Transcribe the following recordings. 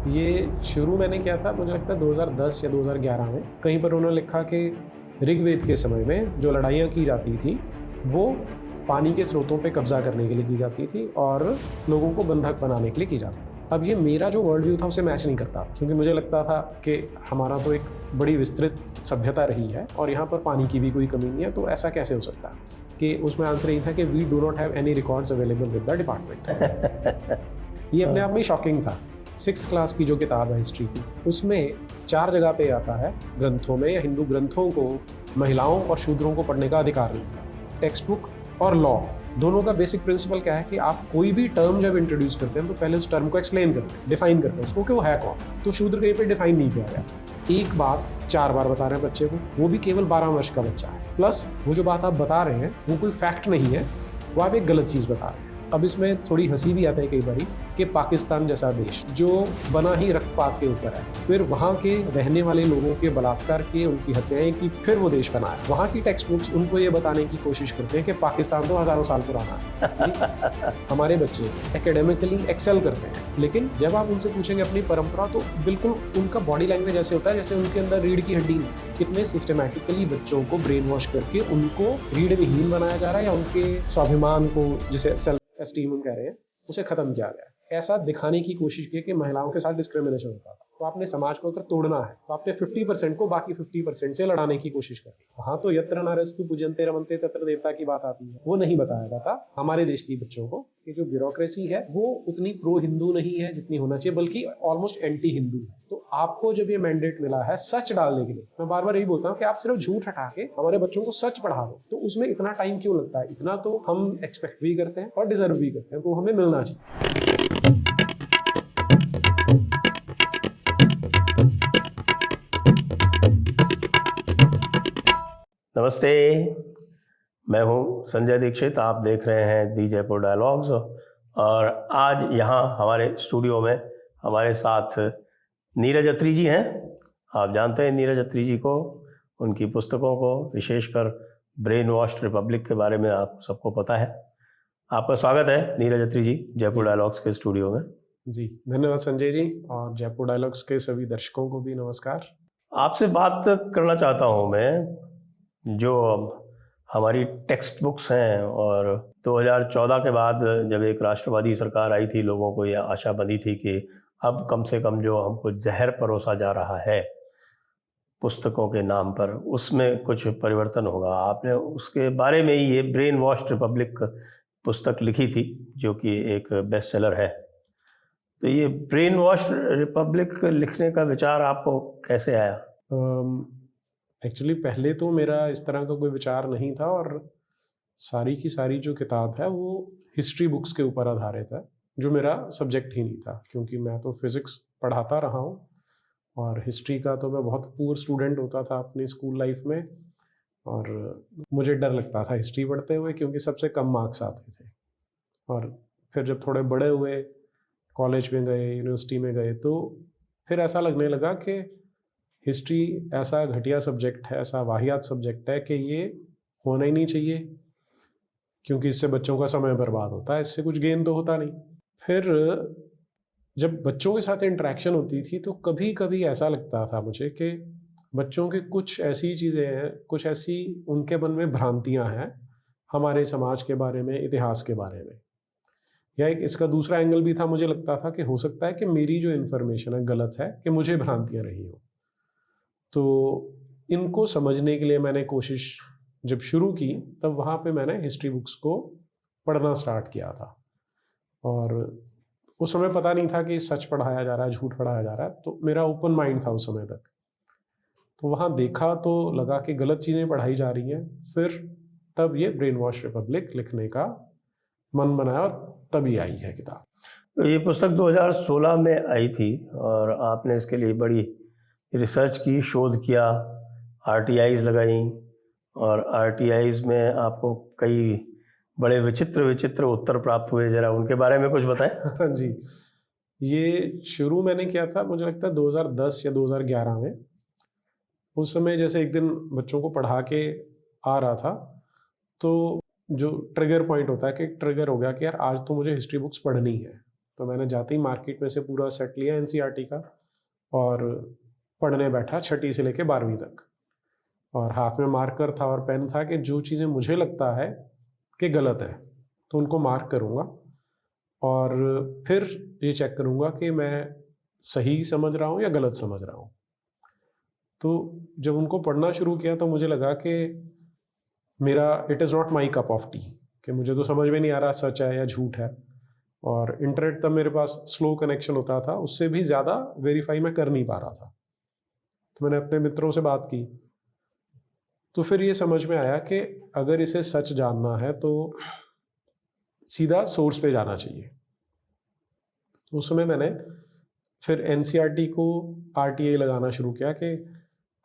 ये शुरू मैंने किया था, मुझे लगता है 2010 या 2011 में। कहीं पर उन्होंने लिखा कि ऋग्वेद के समय में जो लड़ाइयाँ की जाती थी वो पानी के स्रोतों पे कब्जा करने के लिए की जाती थी और लोगों को बंधक बनाने के लिए की जाती थी। अब ये मेरा जो वर्ल्ड व्यू था उसे मैच नहीं करता, क्योंकि मुझे लगता था कि हमारा तो एक बड़ी विस्तृत सभ्यता रही है और यहाँ पर पानी की भी कोई कमी नहीं है, तो ऐसा कैसे हो सकता है। कि उसमें आंसर यही था कि we do not have any records available with the department. ये अपने आप में शॉकिंग था। 6th क्लास की जो किताब है हिस्ट्री की, उसमें 4 जगह पे आता है ग्रंथों में या हिंदू ग्रंथों को महिलाओं और शूद्रों को पढ़ने का अधिकार नहीं था। टेक्स्ट बुक और लॉ दोनों का बेसिक प्रिंसिपल क्या है कि आप कोई भी टर्म जब इंट्रोड्यूस करते हैं तो पहले उस टर्म को एक्सप्लेन करते हैं, डिफाइन करते हैं उसको कि वो है कौन। तो शूद्र कहीं पे डिफाइन नहीं किया गया। एक बात 4 बार बता रहे हैं बच्चे को, वो भी केवल 12 वर्ष का बच्चा है। प्लस वो जो बात आप बता रहे हैं वो कोई फैक्ट नहीं है, वो आप एक गलत चीज़ बता रहे हैं। अब इसमें थोड़ी हंसी भी आता है कई बारी कि पाकिस्तान जैसा देश जो बना ही रक्तपात के ऊपर है, फिर वहाँ के रहने वाले लोगों के बलात्कार किए, उनकी हत्याएं की, फिर वो देश बना है। वहाँ की टेक्स्ट बुक्स उनको ये बताने की कोशिश करते हैं कि पाकिस्तान तो हज़ारों साल पुराना है। हमारे बच्चे एकेडमिकली एक्सेल करते हैं, लेकिन जब आप उनसे पूछेंगे अपनी परंपरा तो बिल्कुल उनका बॉडी लैंग्वेज ऐसे होता है जैसे उनके अंदर रीढ़ की हड्डी नहीं। कितने सिस्टमैटिकली बच्चों को ब्रेन वॉश करके उनको रीढ़ विहीन बनाया जा रहा है या उनके स्वाभिमान को, जिसे सेल्फ एस्टीम हम कह रहे हैं, उसे खत्म किया गया है। ऐसा दिखाने की कोशिश की कि महिलाओं के साथ डिस्क्रिमिनेशन होता था। तो आपने समाज को अगर तोड़ना है तो आपने 50% को बाकी 50% से लड़ाने की कोशिश करी। वहां तो यत्र नारस्तु पूजन्ते रमन्ते तत्र देवता की बात आती है, वो नहीं बताया जाता हमारे देश की बच्चों को कि जो ब्यूरोक्रेसी है वो उतनी प्रो हिंदू नहीं है जितनी होना चाहिए, बल्कि ऑलमोस्ट एंटी हिंदू है। तो आपको जब ये मैंडेट मिला है सच डालने के लिए, मैं बार बार यही बोलता हूँ कि आप सिर्फ झूठ हटा के हमारे बच्चों को सच पढ़ा दो, तो उसमें इतना टाइम क्यों लगता है? इतना तो हम एक्सपेक्ट भी करते हैं और डिजर्व भी करते हैं, तो हमें मिलना चाहिए। नमस्ते, मैं हूं संजय दीक्षित। आप देख रहे हैं दी जयपुर डायलॉग्स और आज यहाँ हमारे स्टूडियो में हमारे साथ नीरज अत्री जी हैं। आप जानते हैं नीरज अत्री जी को, उनकी पुस्तकों को, विशेषकर ब्रेन वॉश्ड रिपब्लिक के बारे में आप सबको पता है। आपका स्वागत है नीरज अत्री जी जयपुर डायलॉग्स के स्टूडियो में। जी धन्यवाद संजय जी, और जयपुर डायलॉग्स के सभी दर्शकों को भी नमस्कार। आपसे बात करना चाहता हूँ मैं, जो हमारी टेक्स्ट बुक्स हैं, और 2014 के बाद जब एक राष्ट्रवादी सरकार आई थी, लोगों को यह आशा बंधी थी कि अब कम से कम जो हमको जहर परोसा जा रहा है पुस्तकों के नाम पर, उसमें कुछ परिवर्तन होगा। आपने उसके बारे में ही ये ब्रेन वॉश्ड रिपब्लिक पुस्तक लिखी थी, जो कि एक बेस्ट सेलर है। तो ये ब्रेन वॉश्ड रिपब्लिक लिखने का विचार आपको कैसे आया? एक्चुअली पहले तो मेरा इस तरह का कोई विचार नहीं था, और सारी की सारी जो किताब है वो हिस्ट्री बुक्स के ऊपर आधारित है, जो मेरा सब्जेक्ट ही नहीं था, क्योंकि मैं तो फिज़िक्स पढ़ाता रहा हूँ और हिस्ट्री का तो मैं बहुत पुअर स्टूडेंट होता था अपनी स्कूल लाइफ में, और मुझे डर लगता था हिस्ट्री पढ़ते हुए क्योंकि सबसे कम मार्क्स आते थे। और फिर जब थोड़े बड़े हुए, कॉलेज में गए, यूनिवर्सिटी में गए, तो फिर ऐसा लगने लगा कि हिस्ट्री ऐसा घटिया सब्जेक्ट है, ऐसा वाहियात सब्जेक्ट है कि ये होना ही नहीं चाहिए, क्योंकि इससे बच्चों का समय बर्बाद होता है, इससे कुछ गेन तो होता नहीं। फिर जब बच्चों के साथ इंटरेक्शन होती थी तो कभी कभी ऐसा लगता था मुझे कि बच्चों के कुछ ऐसी चीज़ें हैं, कुछ ऐसी उनके मन में भ्रांतियां हैं हमारे समाज के बारे में, इतिहास के बारे में। या एक इसका दूसरा एंगल भी था, मुझे लगता था कि हो सकता है कि मेरी जो इन्फॉर्मेशन है गलत है, कि मुझे भ्रांतियां रही हो। तो इनको समझने के लिए मैंने कोशिश जब शुरू की, तब वहाँ पे मैंने हिस्ट्री बुक्स को पढ़ना स्टार्ट किया था। और उस समय पता नहीं था कि सच पढ़ाया जा रहा है, झूठ पढ़ाया जा रहा है, तो मेरा ओपन माइंड था उस समय तक। तो वहाँ देखा तो लगा कि गलत चीज़ें पढ़ाई जा रही हैं। फिर तब ये ब्रेन वॉश रिपब्लिक लिखने का मन बनाया और तभी आई है किताब। तो ये पुस्तक 2016 में आई थी और आपने इसके लिए बड़ी रिसर्च की, शोध किया, आरटीआईज लगाई, और आरटीआईज में आपको कई बड़े विचित्र विचित्र उत्तर प्राप्त हुए। जरा उनके बारे में कुछ बताएं। हाँ जी, ये शुरू मैंने किया था, मुझे लगता है 2010 या 2011 में। उस समय जैसे एक दिन बच्चों को पढ़ा के आ रहा था, तो जो ट्रिगर पॉइंट होता है कि ट्रिगर हो गया कि यार आज तो मुझे हिस्ट्री बुक्स पढ़नी है। तो मैंने जाते ही मार्केट में से पूरा सेट लिया एनसीईआरटी का और पढ़ने बैठा 6ठी से लेके 12वीं तक। और हाथ में मार्कर था और पेन था कि जो चीज़ें मुझे लगता है कि गलत है तो उनको मार्क करूँगा और फिर ये चेक करूँगा कि मैं सही समझ रहा हूँ या गलत समझ रहा हूँ। तो जब उनको पढ़ना शुरू किया तो मुझे लगा कि मेरा it is not my cup of T, कि मुझे तो समझ में नहीं आ रहा सच है या झूठ है। और इंटरनेट तब मेरे पास स्लो कनेक्शन होता था, उससे भी ज़्यादा वेरीफाई मैं कर नहीं पा रहा था। तो मैंने अपने मित्रों से बात की, तो फिर ये समझ में आया कि अगर इसे सच जानना है तो सीधा सोर्स पे जाना चाहिए। तो उस समय मैंने फिर एनसीईआरटी को आरटीआई लगाना शुरू किया कि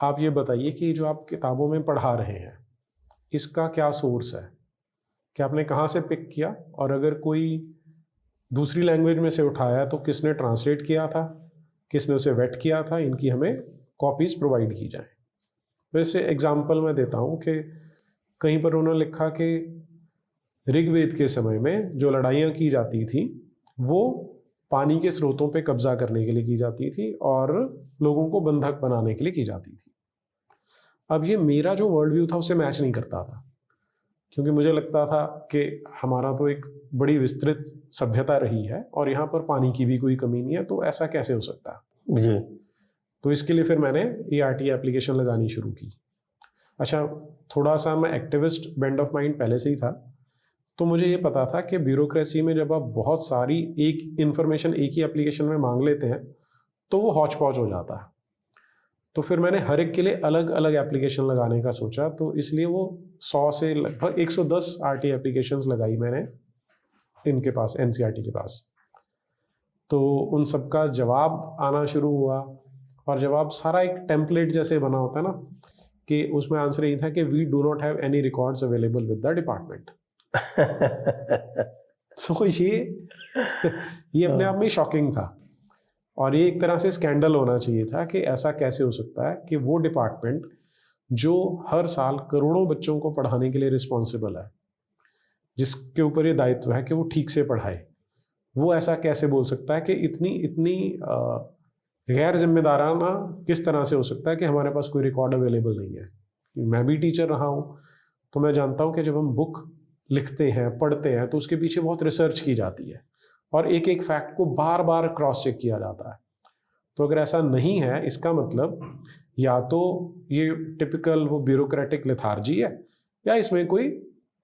आप ये बताइए कि जो आप किताबों में पढ़ा रहे हैं इसका क्या सोर्स है, कि आपने कहाँ से पिक किया, और अगर कोई दूसरी लैंग्वेज में से उठाया तो किसने ट्रांसलेट किया था, किसने उसे वेट किया था, इनकी हमें कॉपीज़ प्रोवाइड की जाए। वैसे एग्जांपल मैं देता हूँ कि कहीं पर उन्होंने लिखा कि ऋग्वेद के समय में जो लड़ाइयाँ की जाती थी वो पानी के स्रोतों पे कब्जा करने के लिए की जाती थी और लोगों को बंधक बनाने के लिए की जाती थी। अब ये मेरा जो वर्ल्ड व्यू था उससे मैच नहीं करता था, क्योंकि मुझे लगता था कि हमारा तो एक बड़ी विस्तृत सभ्यता रही है और यहाँ पर पानी की भी कोई कमी नहीं है, तो ऐसा कैसे हो सकता है। जी। तो इसके लिए फिर मैंने ये आरटीआई एप्लीकेशन लगानी शुरू की। अच्छा, थोड़ा सा मैं एक्टिविस्ट बेंड ऑफ माइंड पहले से ही था, तो मुझे ये पता था कि ब्यूरोक्रेसी में जब आप बहुत सारी एक इन्फॉर्मेशन एक ही एप्लीकेशन में मांग लेते हैं तो वो हौच पौच हो जाता है। तो फिर मैंने हर एक के लिए अलग अलग एप्लीकेशन लगाने का सोचा, तो इसलिए वो 100 से लगभग 110 आरटीआई एप्लीकेशंस लगाई मैंने इनके पास, एनसीईआरटी के पास। तो उन सब का जवाब आना शुरू हुआ और जवाब सारा एक टेम्पलेट जैसे बना होता है ना, कि उसमें आंसर यही था कि we do not have any records available with the department. तो ये अपने आप में शॉकिंग था और ये एक तरह से स्कैंडल होना चाहिए था कि ऐसा कैसे हो सकता है कि वो डिपार्टमेंट जो हर साल करोड़ों बच्चों को पढ़ाने के लिए रिस्पॉन्सिबल है, जिसके ऊपर ये दायित्व है कि वो ठीक से पढ़ाए, वो ऐसा कैसे बोल सकता है कि इतनी गैर जिम्मेदाराना किस तरह से हो सकता है कि हमारे पास कोई रिकॉर्ड अवेलेबल नहीं है। मैं भी टीचर रहा हूँ तो मैं जानता हूँ कि जब हम बुक लिखते हैं, पढ़ते हैं, तो उसके पीछे बहुत रिसर्च की जाती है और एक एक फैक्ट को बार बार क्रॉस चेक किया जाता है। तो अगर ऐसा नहीं है, इसका मतलब या तो ये टिपिकल वो ब्यूरोक्रेटिक लेथार्जी है या इसमें कोई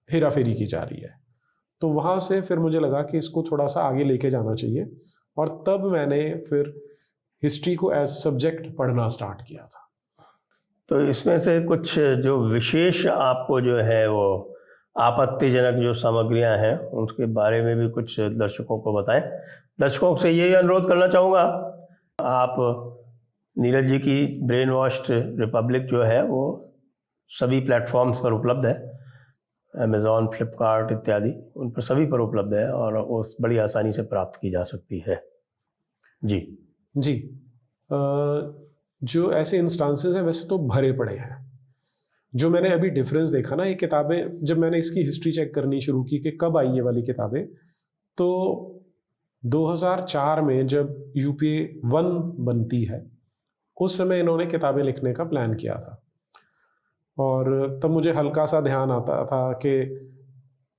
हेराफेरी की जा रही है। तो वहाँ से फिर मुझे लगा कि इसको थोड़ा सा आगे लेके जाना चाहिए और तब मैंने फिर हिस्ट्री को एज सब्जेक्ट पढ़ना स्टार्ट किया था। तो इसमें से कुछ जो विशेष आपको जो है वो आपत्तिजनक जो सामग्रियां हैं उनके बारे में भी कुछ दर्शकों को बताएं। दर्शकों से यही अनुरोध करना चाहूँगा, आप नीरज जी की ब्रेन वॉश्ड रिपब्लिक जो है वो सभी प्लेटफॉर्म्स पर उपलब्ध है, अमेज़ॉन, फ्लिपकार्ट इत्यादि, उन पर सभी पर उपलब्ध है और वो बड़ी आसानी से प्राप्त की जा सकती है। जी जो ऐसे इंस्टांसेस हैं वैसे तो भरे पड़े हैं। जो मैंने अभी डिफरेंस देखा ना, ये किताबें जब मैंने इसकी हिस्ट्री चेक करनी शुरू की कि कब आई ये वाली किताबें, तो 2004 में जब यूपीए 1 बनती है उस समय इन्होंने किताबें लिखने का प्लान किया था। और तब मुझे हल्का सा ध्यान आता था कि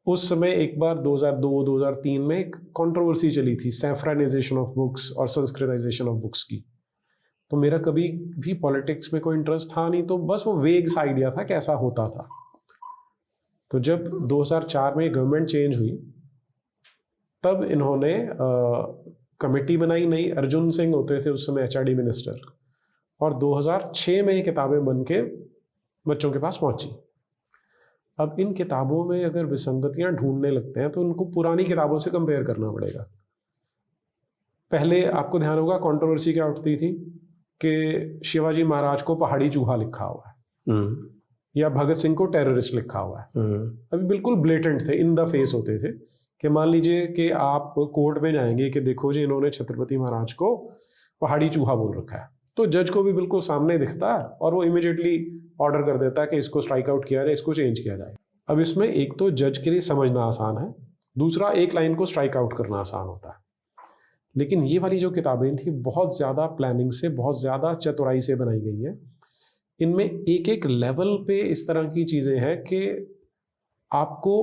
उस समय एक बार 2002-2003 में एक कंट्रोवर्सी चली थी सैफ्रानाइजेशन ऑफ बुक्स और संस्कृताइजेशन ऑफ बुक्स की। तो मेरा कभी भी पॉलिटिक्स में कोई इंटरेस्ट था नहीं, तो बस वो वेग सा आइडिया था कि ऐसा होता था। तो जब 2004 में गवर्नमेंट चेंज हुई तब इन्होंने कमेटी बनाई नई, अर्जुन सिंह होते थे उस समय एचआरडी मिनिस्टर, और 2006 में ये किताबें बन के बच्चों के पास पहुंची। अब इन किताबों में अगर विसंगतियां ढूंढने लगते हैं तो उनको पुरानी किताबों से कंपेयर करना पड़ेगा। पहले आपको ध्यान होगा कंट्रोवर्सी क्या उठती थी कि शिवाजी महाराज को पहाड़ी चूहा लिखा हुआ है या भगत सिंह को टेररिस्ट लिखा हुआ है। अभी बिल्कुल ब्लेटेंट थे, इन द फेस होते थे कि मान लीजिए कि आप कोर्ट में जाएंगे कि देखो जी इन्होंने छत्रपति महाराज को पहाड़ी चूहा बोल रखा है, तो जज को भी बिल्कुल सामने दिखता है और वो इमीडिएटली ऑर्डर कर देता है कि इसको स्ट्राइक आउट किया जाए, इसको चेंज किया जाए। अब इसमें एक तो जज के लिए समझना आसान है, दूसरा एक लाइन को स्ट्राइक आउट करना आसान होता है। लेकिन ये वाली जो किताबें थी बहुत ज़्यादा प्लानिंग से, बहुत ज़्यादा चतुराई से बनाई गई हैं। इनमें एक एक लेवल पे इस तरह की चीज़ें हैं कि आपको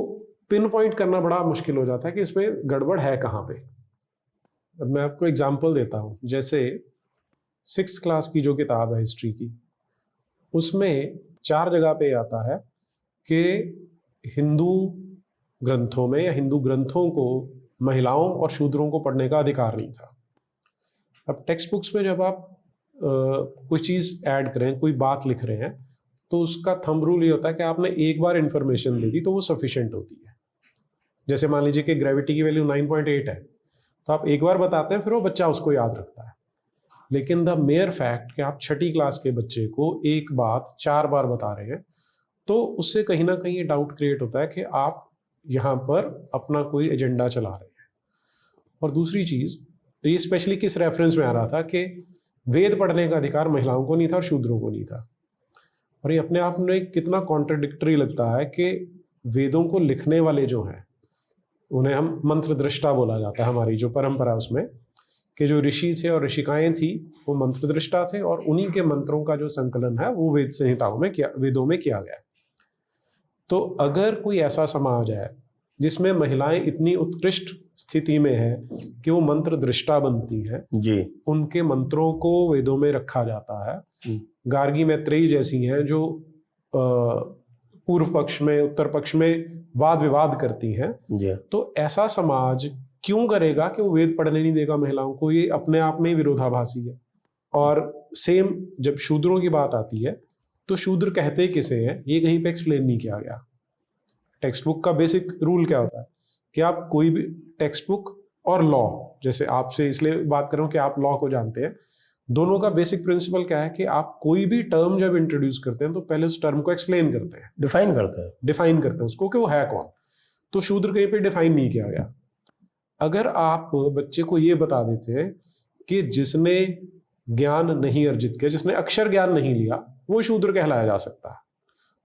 पिन पॉइंट करना बड़ा मुश्किल हो जाता है कि इसमें गड़बड़ है कहाँ पे। अब मैं आपको एग्जांपल देता हूँ, जैसे 6th क्लास की जो किताब है हिस्ट्री की, उसमें 4 जगह पे आता है कि हिंदू ग्रंथों में या हिंदू ग्रंथों को महिलाओं और शूद्रों को पढ़ने का अधिकार नहीं था। अब टेक्स्ट बुक्स में जब आप कोई चीज़ ऐड करें, कोई बात लिख रहे हैं, तो उसका थंब रूल ये होता है कि आपने एक बार इंफॉर्मेशन दे दी तो वो सफिशिएंट होती है। जैसे मान लीजिए कि ग्रेविटी की वैल्यू 9.8 है, तो आप एक बार बताते हैं, फिर वो बच्चा उसको याद रखता है। लेकिन द मेयर फैक्ट कि आप 6ठी क्लास के बच्चे को एक बात 4 बार बता रहे हैं, तो उससे कहीं ना कहीं ये डाउट क्रिएट होता है कि आप यहाँ पर अपना कोई एजेंडा चला रहे हैं। और दूसरी चीज़, ये स्पेशली किस रेफरेंस में आ रहा था कि वेद पढ़ने का अधिकार महिलाओं को नहीं था और शूद्रों को नहीं था। और ये अपने आप में कितना कॉन्ट्रडिक्टरी लगता है कि वेदों को लिखने वाले जो हैं, उन्हें हम मंत्र दृष्टा बोला जाता है हमारी जो परंपरा उसमें, कि जो ऋषि थे और ऋषिकाएं थी वो मंत्र दृष्टा थे, और उन्हीं के मंत्रों का जो संकलन है वो वेद संहिताओं में वेदों में किया गया। तो अगर कोई ऐसा समाज है जिसमें महिलाएं इतनी उत्कृष्ट स्थिति में है कि वो मंत्र दृष्टा बनती हैं जी, उनके मंत्रों को वेदों में रखा जाता है। गार्गी मैत्रेयी जैसी हैं जो पूर्व पक्ष में उत्तर पक्ष में वाद विवाद करती हैं, जी, तो ऐसा समाज क्यों करेगा कि वो वेद पढ़ने नहीं देगा महिलाओं को? ये अपने आप में ही विरोधाभासी है। और सेम जब शूद्रों की बात आती है, तो शूद्र कहते किसे हैं ये कहीं पे एक्सप्लेन नहीं किया गया। टेक्स्ट बुक का बेसिक रूल क्या होता है कि आप कोई भी टेक्स्ट बुक और लॉ, जैसे आपसे इसलिए बात कर रहा हूं कि आप लॉ को जानते हैं, दोनों का बेसिक प्रिंसिपल क्या है कि आप कोई भी टर्म जब इंट्रोड्यूस करते हैं तो पहले उस टर्म को एक्सप्लेन करते हैं, डिफाइन करते हैं उसको कि वो है कौन। तो शूद्र कहीं पे डिफाइन नहीं किया गया। अगर आप बच्चे को ये बता देते हैं कि जिसने ज्ञान नहीं अर्जित किया, जिसने अक्षर ज्ञान नहीं लिया, वो शूद्र कहलाया जा सकता है,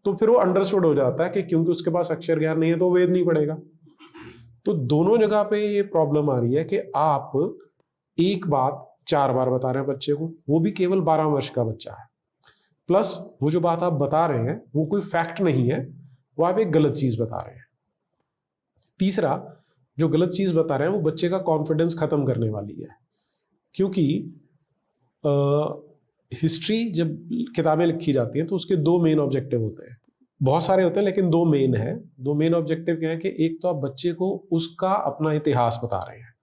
तो फिर वो अंडरस्टूड हो जाता है कि क्योंकि उसके पास अक्षर ज्ञान नहीं है तो वेद नहीं पढ़ेगा। तो दोनों जगह पे ये प्रॉब्लम आ रही है कि आप एक बात 4 बार बता रहे हैं बच्चे को, वो भी केवल 12 वर्ष का बच्चा है, प्लस वो जो बात आप बता रहे हैं वो कोई फैक्ट नहीं है, वो आप एक गलत चीज बता रहे हैं। तीसरा, जो गलत चीज बता रहे हैं वो बच्चे का कॉन्फिडेंस खत्म करने वाली है, क्योंकि हिस्ट्री जब किताबें लिखी जाती हैं तो उसके 2 मेन ऑब्जेक्टिव होते हैं। बहुत सारे होते हैं लेकिन 2 मेन है। 2 मेन ऑब्जेक्टिव क्या है कि एक तो आप बच्चे को उसका अपना इतिहास बता रहे हैं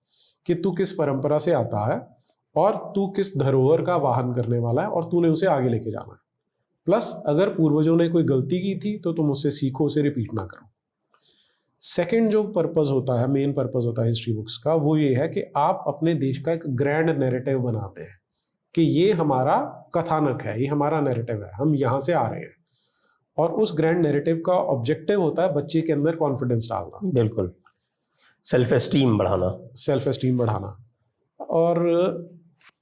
कि तू किस परंपरा से आता है और तू किस धरोहर का वाहन करने वाला है और तूने उसे आगे लेके जाना है। प्लस अगर पूर्वजों ने कोई गलती की थी तो तुम उससे सीखो, उसे रिपीट ना करो। सेकंड जो पर्पस होता है, मेन पर्पस होता है हिस्ट्री बुक्स का, वो ये है कि आप अपने देश का एक ग्रैंड नैरेटिव बनाते हैं कि ये हमारा कथानक है, ये हमारा नैरेटिव है, हम यहाँ से आ रहे हैं। और उस ग्रैंड नैरेटिव का ऑब्जेक्टिव होता है बच्चे के अंदर कॉन्फिडेंस डालना, बिल्कुल, सेल्फ एस्टीम बढ़ाना। और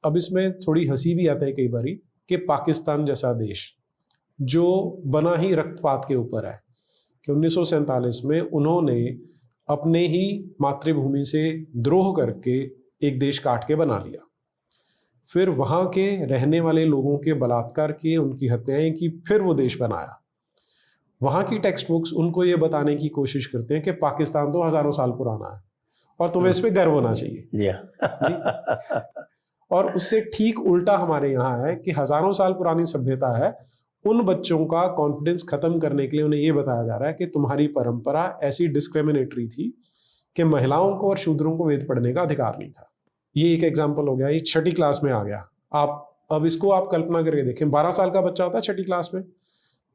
अब इसमें थोड़ी हंसी भी आता है कई बारी कि पाकिस्तान जैसा देश जो बना ही रक्तपात के ऊपर है, कि 1947 में उन्होंने अपने ही मातृभूमि से द्रोह करके एक देश काट के बना लिया, फिर वहाँ के रहने वाले लोगों के बलात्कार किए, उनकी हत्याएं की, फिर वो देश बनाया। वहाँ की टेक्स्ट बुक्स उनको ये बताने की कोशिश करते हैं कि पाकिस्तान तो हजारों साल पुराना है और तुम्हें इस पे गर्व होना चाहिए। जी। और उससे ठीक उल्टा हमारे यहाँ है कि हजारों साल पुरानी सभ्यता है, उन बच्चों का कॉन्फिडेंस खत्म करने के लिए उन्हें ये बताया जा रहा है कि तुम्हारी परंपरा ऐसी डिस्क्रिमिनेटरी थी कि महिलाओं को और शूद्रों को वेद पढ़ने का अधिकार नहीं था। ये एक एग्जाम्पल हो गया, ये 6ठी क्लास में आ गया। आप अब इसको आप कल्पना करके देखें, 12 साल का बच्चा होता है 6ठी क्लास में,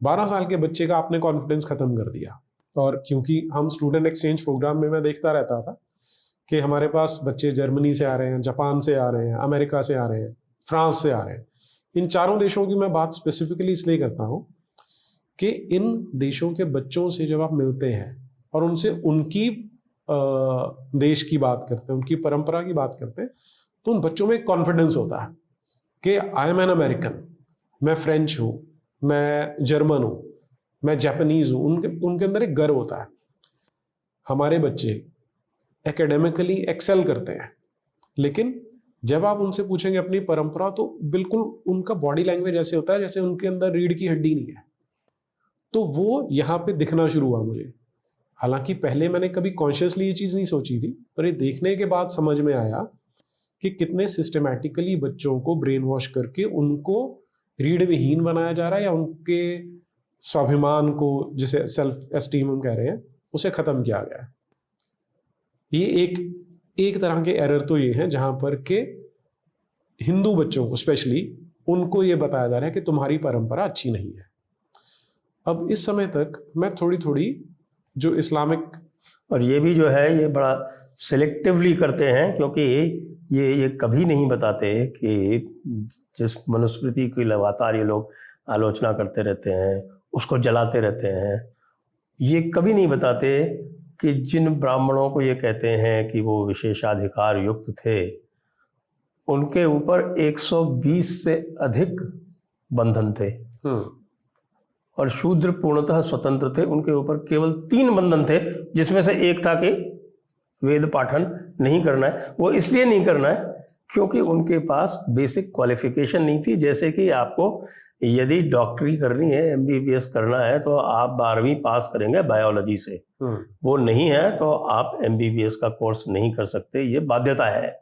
12 साल के बच्चे का आपने कॉन्फिडेंस खत्म कर दिया। और क्योंकि हम स्टूडेंट एक्सचेंज प्रोग्राम में मैं देखता रहता था कि हमारे पास बच्चे जर्मनी से आ रहे हैं, जापान से आ रहे हैं, अमेरिका से आ रहे हैं, फ्रांस से आ रहे हैं। इन चारों देशों की मैं बात स्पेसिफिकली इसलिए करता हूँ कि इन देशों के बच्चों से जब आप मिलते हैं और उनसे उनकी देश की बात करते हैं, उनकी परंपरा की बात करते हैं, तो उन बच्चों में कॉन्फिडेंस होता है कि आई एम एन अमेरिकन, मैं फ्रेंच हूँ, मैं जर्मन हूँ, मैं जापानीज हूँ। उनके अंदर एक गर्व होता है। हमारे बच्चे एकेडमिकली एक्सेल करते हैं लेकिन जब आप उनसे पूछेंगे अपनी परंपरा तो बिल्कुल उनका बॉडी लैंग्वेज ऐसे होता है जैसे उनके अंदर रीढ़ की हड्डी नहीं है। तो वो यहाँ पे दिखना शुरू हुआ मुझे। हालांकि पहले मैंने कभी कॉन्शियसली ये चीज़ नहीं सोची थी, पर ये देखने के बाद समझ में आया कि कितने सिस्टमैटिकली बच्चों को ब्रेन वॉश करके उनको रीढ़ विहीन बनाया जा रहा है, या उनके स्वाभिमान को, जिसे सेल्फ एस्टीम हम कह रहे हैं, उसे खत्म किया गया है। ये एक तरह के एरर तो ये हैं जहां पर के हिंदू बच्चों को स्पेशली उनको ये बताया जा रहा है कि तुम्हारी परंपरा अच्छी नहीं है। अब इस समय तक मैं थोड़ी थोड़ी जो इस्लामिक, और ये भी जो है ये बड़ा सिलेक्टिवली करते हैं, क्योंकि ये कभी नहीं बताते कि जिस मनुस्मृति की लगातार ये लोग आलोचना करते रहते हैं, उसको जलाते रहते हैं, ये कभी नहीं बताते कि जिन ब्राह्मणों को ये कहते हैं कि वो विशेषाधिकार युक्त थे, उनके ऊपर 120 से अधिक बंधन थे, और शूद्र पूर्णतः स्वतंत्र थे, उनके ऊपर केवल 3 बंधन थे, जिसमें से एक था कि वेद पाठन नहीं करना है। वो इसलिए नहीं करना है क्योंकि उनके पास बेसिक क्वालिफिकेशन नहीं थी। जैसे कि आपको यदि डॉक्टरी करनी है, एमबीबीएस करना है, तो आप 12वीं पास करेंगे बायोलॉजी से, वो नहीं है तो आप एमबीबीएस का कोर्स नहीं कर सकते, ये बाध्यता है।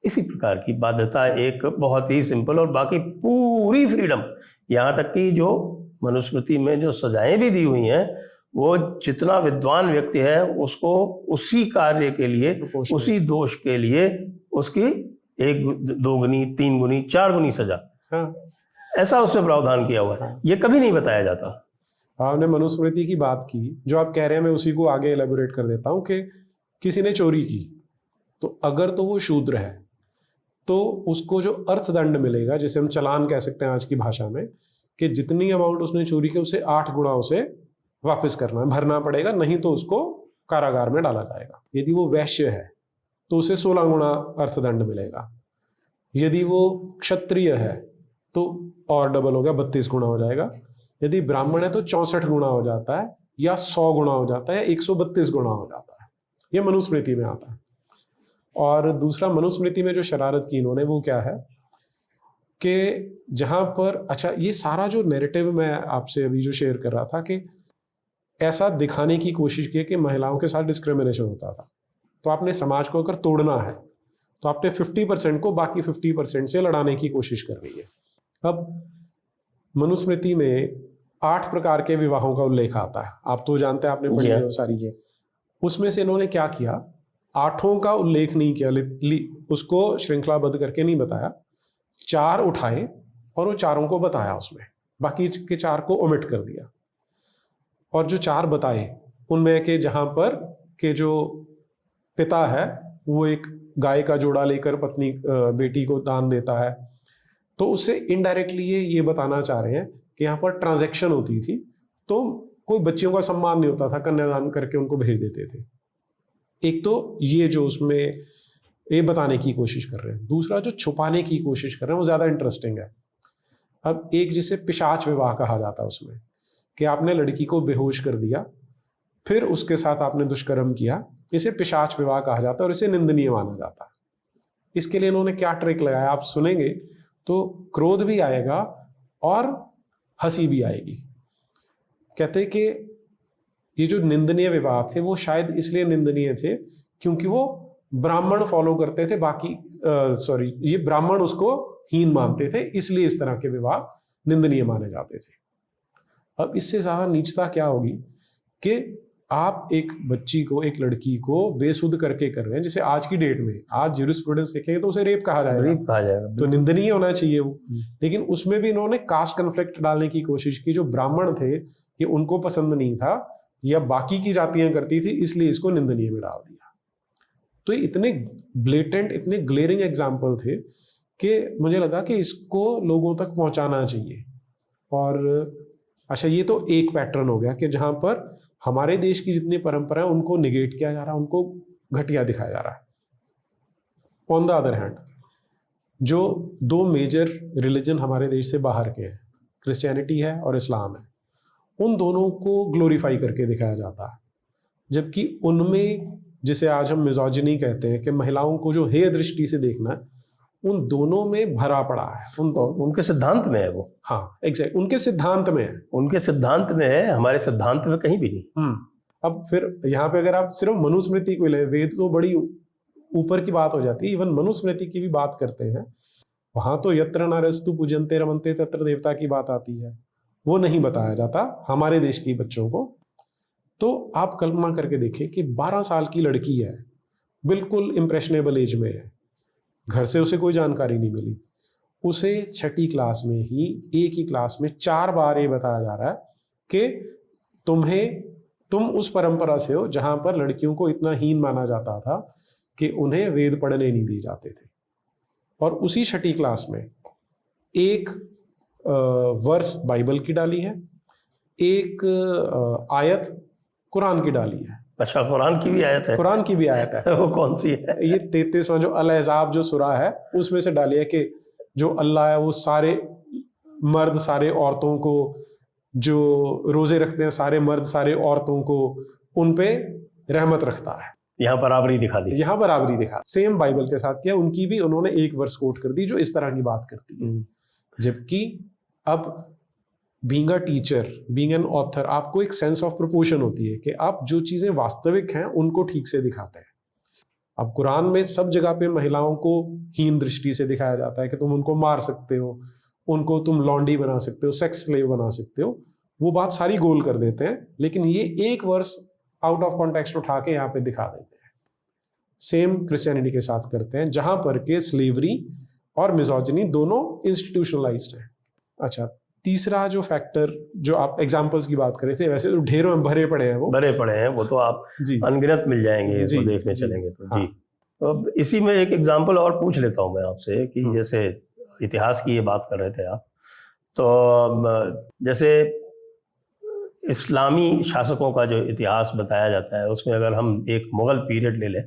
इसी प्रकार की बाध्यता एक बहुत ही सिंपल, और बाकी पूरी फ्रीडम, यहाँ तक कि जो मनुस्मृति में जो सजाएं भी दी हुई हैं, वो जितना विद्वान व्यक्ति है उसको उसी कार्य के लिए, उसी दोष के लिए उसकी 1 2 गुनी 3 गुनी 4 गुनी सजा, ऐसा उसमें प्रावधान किया हुआ है। ये कभी नहीं बताया जाता। आपने मनुस्मृति की बात की, जो आप कह रहे हैं मैं उसी को आगे एलेबोरेट कर देता हूँ कि किसी ने चोरी की, तो अगर तो वो शूद्र है तो उसको जो अर्थदंड मिलेगा, जिसे हम चालान कह सकते हैं आज की भाषा में, कि जितनी अमाउंट उसने चोरी की उससे 8 गुना उसे वापस करना है, भरना पड़ेगा, नहीं तो उसको कारागार में डाला जाएगा। यदि वो वैश्य है तो उसे 16 गुना अर्थदंड मिलेगा। यदि वो क्षत्रिय है तो और डबल हो गया, 32 गुना हो जाएगा। यदि ब्राह्मण है तो 64 गुना हो जाता है, या 100 गुना हो जाता है, 132 गुना हो जाता है। ये मनुस्मृति में आता है। और दूसरा, मनुस्मृति में जो शरारत की इन्होंने वो क्या है कि जहां पर, अच्छा, ये सारा जो नैरेटिव मैं आपसे अभी जो शेयर कर रहा था कि ऐसा दिखाने की कोशिश की कि महिलाओं के साथ डिस्क्रिमिनेशन होता था, तो आपने समाज को अगर तोड़ना है तो आपने 50% को बाकी 50% से लड़ाने की कोशिश कर रही है। अब मनुस्मृति में 8 प्रकार के विवाहों का उल्लेख आता है, आप तो जानते हैं, आपने पढ़ी है सारी ये। उसमें से इन्होंने क्या किया, 8 का उल्लेख नहीं किया, उसको श्रृंखलाबद्ध करके नहीं बताया, 4 उठाए और वो 4 को बताया उसमें, बाकी के 4 को ओमिट कर दिया। और जो 4 बताए उनमें के जहां पर के जो पिता है वो एक गाय का जोड़ा लेकर पत्नी बेटी को दान देता है, तो उससे इनडायरेक्टली ये बताना चाह रहे हैं कि यहाँ पर ट्रांजैक्शन होती थी, तो कोई बच्चियों का सम्मान नहीं होता था, कन्यादान करके उनको भेज देते थे। एक तो ये जो उसमें ये बताने की कोशिश कर रहे हैं। दूसरा, जो छुपाने की कोशिश कर रहे हैं वो ज्यादा इंटरेस्टिंग है। अब एक जिसे पिशाच विवाह कहा जाता है, उसमें कि आपने लड़की को बेहोश कर दिया, फिर उसके साथ आपने दुष्कर्म किया, इसे पिशाच विवाह कहा जाता है और इसे निंदनीय माना जाता है। इसके लिए इन्होंने क्या ट्रिक लगाया, आप सुनेंगे तो क्रोध भी आएगा और हंसी भी आएगी। कहते कि ये जो निंदनीय विवाह थे वो शायद इसलिए निंदनीय थे क्योंकि वो ब्राह्मण फॉलो करते थे, ये ब्राह्मण उसको हीन मानते थे, इसलिए इस तरह के विवाह निंदनीय माने जाते थे। अब इससे ज्यादा नीचता क्या होगी कि आप एक बच्ची को, एक लड़की को बेसुध करके कर रहे हैं, जिसे आज की डेट में, आज ज्यूरिस्प्रूडेंस देखेंगे तो उसे रेप कहा जाएगा, तो निंदनीय होना चाहिए वो। लेकिन उसमें भी इन्होंने कास्ट कन्फ्लिक्ट डालने की कोशिश की, जो ब्राह्मण थे ये उनको पसंद नहीं था या बाकी की जातियां करती थी, इसलिए इसको निंदनीय में डाल दिया। तो इतने ब्लेटेंट, इतने ग्लेरिंग एग्जाम्पल थे कि मुझे लगा कि इसको लोगों तक पहुंचाना चाहिए। और अच्छा, ये तो एक पैटर्न हो गया कि जहां पर हमारे देश की जितनी परंपराएं उनको निगेट किया जा रहा है, उनको घटिया दिखाया जा रहा है। ऑन द अदर हैंड, जो 2 मेजर रिलीजन हमारे देश से बाहर के हैं, क्रिश्चियनिटी है और इस्लाम है, उन दोनों को ग्लोरीफाई करके दिखाया जाता है, जबकि उनमें जिसे आज हम मिजोजिनी कहते हैं, कि महिलाओं को जो हेय दृष्टि से देखना है, उन दोनों में भरा पड़ा है। उनके सिद्धांत में है वो। हाँ एग्जैक्ट, उनके सिद्धांत में है। उनके सिद्धांत में है, हमारे सिद्धांत में कहीं भी नहीं। अब फिर यहाँ पे अगर आप सिर्फ मनुस्मृति को ले, वेद तो बड़ी ऊपर की बात हो जाती है, इवन मनुस्मृति की भी बात करते हैं, वहां तो यत्र नारस्तु पूजन्ते रमन्ते तत्र देवता की बात आती है, वो नहीं बताया जाता हमारे देश की बच्चों को। तो आप कल्पना करके देखिए कि 12 साल की लड़की है, बिल्कुल इंप्रेशनेबल एज में है, घर से उसे कोई जानकारी नहीं मिली, उसे 6ठी क्लास में ही एक ही क्लास में 4 बार ये बताया जा रहा है कि तुम उस परंपरा से हो जहां पर लड़कियों को इतना हीन माना जाता था कि उन्हें वेद पढ़ने नहीं दिए जाते थे। और उसी 6ठी क्लास में एक वर्स बाइबल की डाली है, एक आयत कुरान की डाली है। अच्छा, कुरान की भी आयत है? कुरान की भी आयत है। वो कौन सी है? ये 33वां जो अल अहज़ाब जो सूरा है उसमें से डाली है कि जो अल्लाह है वो सारे मर्द सारे औरतों को, जो रोजे रखते हैं सारे मर्द सारे औरतों को, उन पे रहमत रखता है। यहाँ बराबरी दिखा दी। यहाँ बराबरी दिखा, सेम बाइबल के साथ किया। उनकी भी उन्होंने एक वर्स कोट कर दी जो इस तरह की बात करती है। जबकि अब being a teacher, being an author, आपको एक सेंस ऑफ प्रोपोर्शन होती है कि आप जो चीजें वास्तविक हैं उनको ठीक से दिखाते हैं। अब कुरान में सब जगह पे महिलाओं को हीन दृष्टि से दिखाया जाता है कि तुम उनको मार सकते हो, उनको तुम लॉन्डी बना सकते हो, सेक्स स्लेव बना सकते हो, वो बात सारी गोल कर देते हैं। लेकिन ये एक वर्स आउट ऑफ कॉन्टेक्स्ट उठा के यहाँ पे दिखा देते हैं। सेम क्रिश्चियनिटी के साथ करते हैं, जहां पर के स्लेवरी और मिजोजिनी दोनों इंस्टीट्यूशनलाइज्ड है। अच्छा, तीसरा जो फैक्टर जो आप एग्जांपल्स की बात कर रहे थे, वैसे तो ढेरों भरे पड़े हैं, वो भरे पड़े हैं, वो तो आप अनगिनत मिल जाएंगे इसको देखने चलेंगे तो। हाँ। जी, तो अब इसी में एक एग्जांपल और पूछ लेता हूँ मैं आपसे कि जैसे इतिहास की ये बात कर रहे थे आप, तो जैसे इस्लामी शासकों का जो इतिहास बताया जाता है उसमें अगर हम एक मुग़ल पीरियड ले लें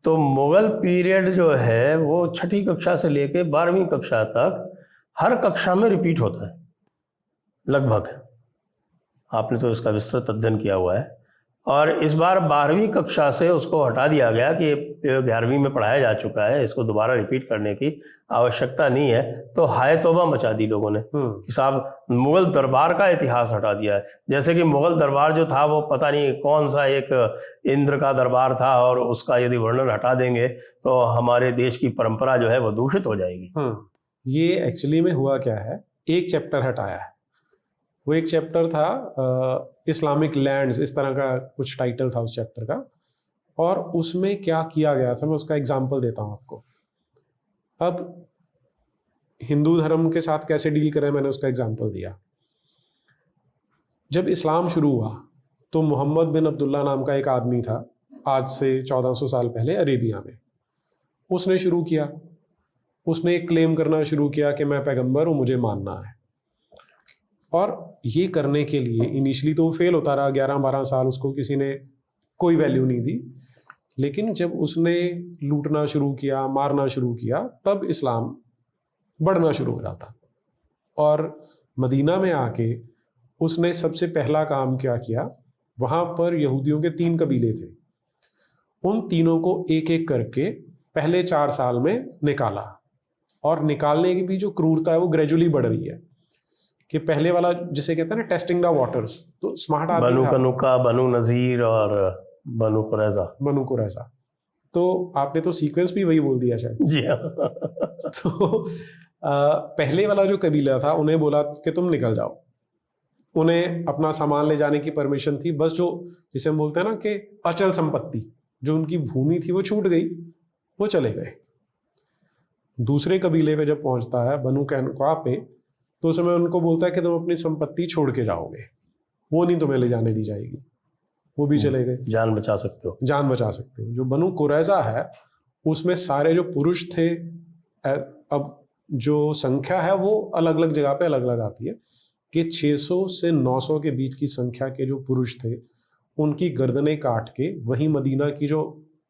तो मुग़ल पीरियड जो है वो 6ठी कक्षा से लेके 12वीं कक्षा तक हर कक्षा में रिपीट होता है लगभग। आपने तो इसका विस्तृत अध्ययन किया हुआ है। और इस बार 12वीं कक्षा से उसको हटा दिया गया कि 11वीं में पढ़ाया जा चुका है, इसको दोबारा रिपीट करने की आवश्यकता नहीं है। तो हाय तौबा मचा दी लोगों ने कि साहब मुग़ल दरबार का इतिहास हटा दिया है। जैसे कि मुग़ल दरबार जो था वो पता नहीं कौन सा एक इंद्र का दरबार था, और उसका यदि वर्णन हटा देंगे तो हमारे देश की परंपरा जो है वो दूषित हो जाएगी। ये एक्चुअली में हुआ क्या है, एक चैप्टर हटाया है। वो एक चैप्टर था इस्लामिक लैंड्स, इस तरह का कुछ टाइटल था उस चैप्टर का। और उसमें क्या किया गया था, मैं उसका एग्जांपल देता हूँ आपको। अब हिंदू धर्म के साथ कैसे डील करें, मैंने उसका एग्जांपल दिया। जब इस्लाम शुरू हुआ तो मोहम्मद बिन अब्दुल्ला नाम का एक आदमी था, आज से 1400 साल पहले अरेबिया में। उसने शुरू किया, उसने एक क्लेम करना शुरू किया कि मैं पैगंबर हूँ, मुझे मानना है। और ये करने के लिए इनिशियली तो वो फेल होता रहा, 11-12 साल उसको किसी ने कोई वैल्यू नहीं दी। लेकिन जब उसने लूटना शुरू किया, मारना शुरू किया, तब इस्लाम बढ़ना शुरू हो जाता। और मदीना में आके उसने सबसे पहला काम क्या किया, वहाँ पर यहूदियों के 3 कबीले थे, उन तीनों को एक एक करके पहले 4 साल में निकाला। और निकालने की भी जो क्रूरता है वो ग्रेजुअली बढ़ रही है कि पहले वाला जिसे कहते हैं ना टेस्टिंग द वाटर्स, तो स्मार्ट आदमी बनु कनुका, बनु नजीर और बनु कुरैजा। तो आपने तो सीक्वेंस भी वही बोल दिया शायद। जी हाँ। तो पहले वाला जो कबीला था उन्हें बोला कि तुम निकल जाओ। उन्हें अपना सामान ले जाने की परमिशन थी, बस जो जिसे हम बोलते हैं ना कि अचल संपत्ति, जो उनकी भूमि थी वो छूट गई, वो चले गए। दूसरे कबीले पे जब पहुंचता है बनु कैनुका पे, तो उस समय उनको बोलता है कि तुम अपनी संपत्ति छोड़ के जाओगे, वो नहीं तुम्हें ले जाने दी जाएगी। वो भी चले गए। जान बचा सकते हो, जान बचा सकते हो। जो बनु कुरैजा है उसमें सारे जो पुरुष थे, अब जो संख्या है वो अलग अलग जगह पे अलग अलग आती है कि 600 से 900 के बीच की संख्या के जो पुरुष थे उनकी गर्दनें काट के वहीं मदीना की जो